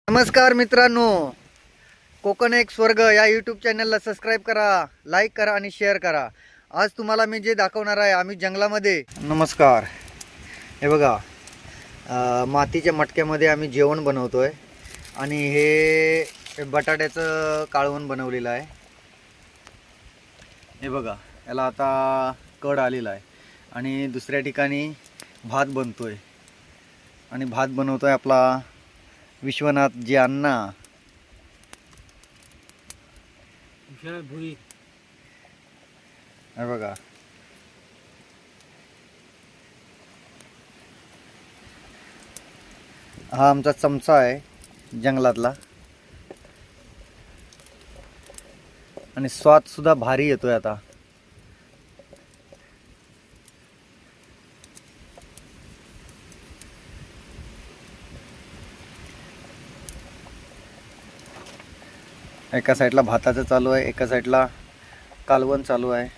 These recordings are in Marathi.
नमस्कार मित्रांनो, कोकण एक स्वर्ग या यूट्यूब चॅनलला सबस्क्राईब करा, लाईक करा आणि शेअर करा. आज तुम्हाला मी जे दाखवणार आहे, आम्ही जंगलामध्ये. नमस्कार. हे बघा, मातीच्या मटक्यामध्ये आम्ही जेवण बनवतोय आणि हे बटाट्याचं काळवण बनवलेलं आहे. हे बघा, याला आता कड आलेला आहे आणि दुसऱ्या ठिकाणी भात बनतोय आणि भात बनवतोय आपला विश्वनाथ जी अण्णा. भुई हे बघा, हा आमचा चमचा आहे जंगलातला आणि स्वाद सुद्धा भारी येतोय. आता एका साईडला भाताचं चालू आहे, एका साईडला कालवण चालू आहे.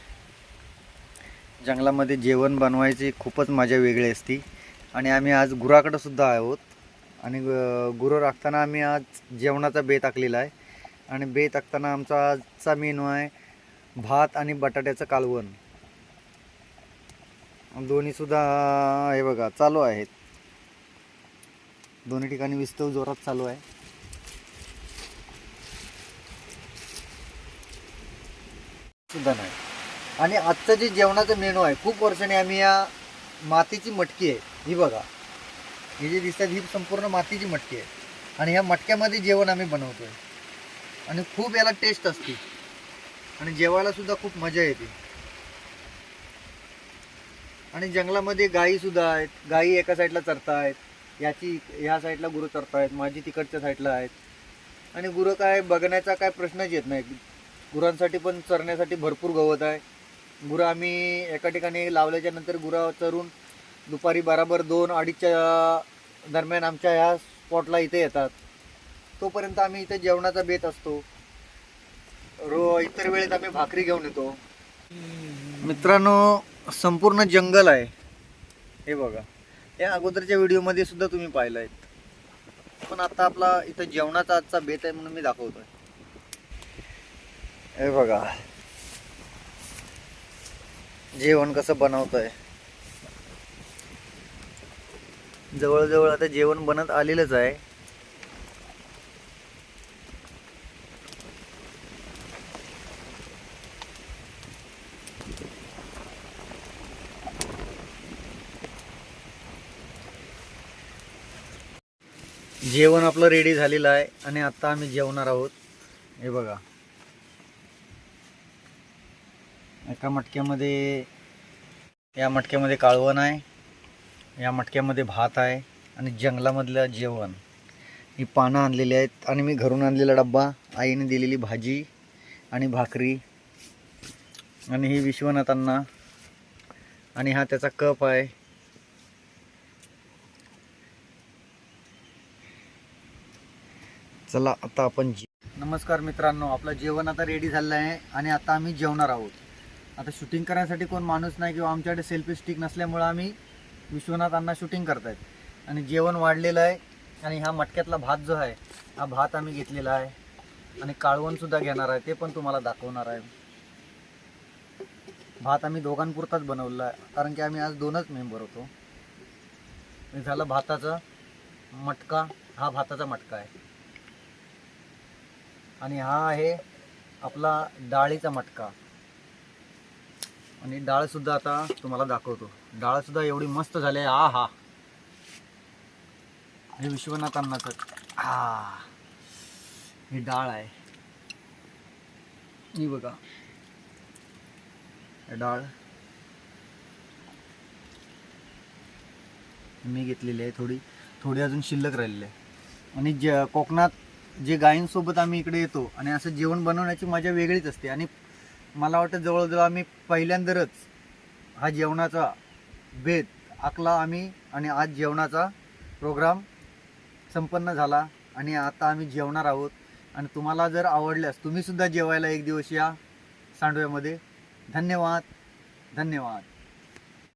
जंगलामध्ये जेवण बनवायची खूपच मजा वेगळी असते आणि आम्ही आज गुराकडे सुद्धा आहोत आणि गुरं राखताना आम्ही आज जेवणाचा बेत आखलेला आहे आणि बेत आखताना आमचा आजचा मेनू आहे भात आणि बटाट्याचं कालवण. दोन्ही सुद्धा हे बघा चालू आहेत, दोन्ही ठिकाणी विस्तव जोरात चालू आहे. सुद्धा नाही. आणि आजचं जे जेवणाचं मेनू आहे, खूप वर्षांनी आम्ही या मातीची मटकी आहे, ही बघा, हे जे दिसतात ही संपूर्ण मातीची मटकी आहे आणि ह्या मटक्यामध्ये जेवण आम्ही बनवतोय आणि खूप याला टेस्ट असते आणि जेवायला सुद्धा खूप मजा येते. आणि जंगलामध्ये गायी सुद्धा आहेत, गायी एका साईडला चरतायत, ह्या साईडला गुरं चरतायत, माझी तिकडच्या साईडला आहेत आणि गुरं काय बघण्याचा काय प्रश्नच येत नाही. गुरांसाठी पण चरण्यासाठी भरपूर गवत आहे. गुरं आम्ही एका ठिकाणी लावल्याच्या नंतर गुरं चरून दुपारी बराबर 2-2:30च्या दरम्यान आमच्या ह्या स्पॉटला इथे येतात. तोपर्यंत आम्ही इथे जेवणाचा बेत असतो. इतर वेळेत आम्ही भाकरी घेऊन येतो. मित्रांनो, संपूर्ण जंगल आहे. हे बघा, या अगोदरच्या व्हिडिओमध्ये सुद्धा तुम्ही पाहिलं आहे, पण आता आपला इथं जेवणाचा आजचा बेत आहे म्हणून मी दाखवतोय. हे बघा जेवण कसं बनवतोय. जवळजवळ आता जेवण बनत आलेलंच आहे. जेवण आपलं रेडी झालेलं आहे आणि आता आम्ही जेवणार आहोत. हे बघा, एका मटक्यामध्ये, या मटक्यामध्ये काळवण आहे, या मटक्यामध्ये भात आहे आणि जंगलामधलं जेवण. ही पानं आणलेली आहेत आणि मी घरून आणलेला डब्बा, आईने दिलेली भाजी आणि भाकरी आणि ही विश्वनाथांना आणि हा त्याचा कप आहे. चला आता आपण नमस्कार मित्रांनो, आपलं जेवण आता रेडी झालेलं आहे आणि आता आम्ही जेवणार आहोत. आता शूटिंग करण्यासाठी कोण माणूस नाही किंवा आमच्याकडे सेल्फी स्टिक नसल्यामुळं आम्ही विश्वनाथांना शूटिंग करतायत आणि जेवण वाढलेलं आहे. आणि हा मटक्यातला भात जो आहे, हा भात आम्ही घेतलेला आहे आणि काळवणसुद्धा घेणार आहे, ते पण तुम्हाला दाखवणार आहे. भात आम्ही दोघांपुरताच बनवलेला आहे कारण की आम्ही आज 2च मेंबर होतो. हे झालं भाताचा मटका, हा भाताचा मटका आहे आणि हा आहे आपला डाळीचा मटका. आणि डाळसुद्धा आता तुम्हाला दाखवतो. डाळसुद्धा एवढी मस्त झाली आहे. हा हे विश्वनाथ अण्णाचं ही डाळ आहे. ही बघा, डाळ मी घेतलेली आहे, थोडी अजून शिल्लक राहिलेली आहे. आणि कोकणात जे गायींसोबत आम्ही इकडे येतो आणि असं जेवण बनवण्याची मजा वेगळीच असते. आणि मला वाटतं जवळजवळ आम्ही पहिल्यांदाच हा जेवणाचा बेत आखला आम्ही आणि आज जेवणाचा प्रोग्राम संपन्न झाला आणि आता आम्ही जेवणार आहोत. आणि तुम्हाला जर आवडल्यास तुम्हीसुद्धा जेवायला एक दिवस या सांडव्यामध्ये. धन्यवाद.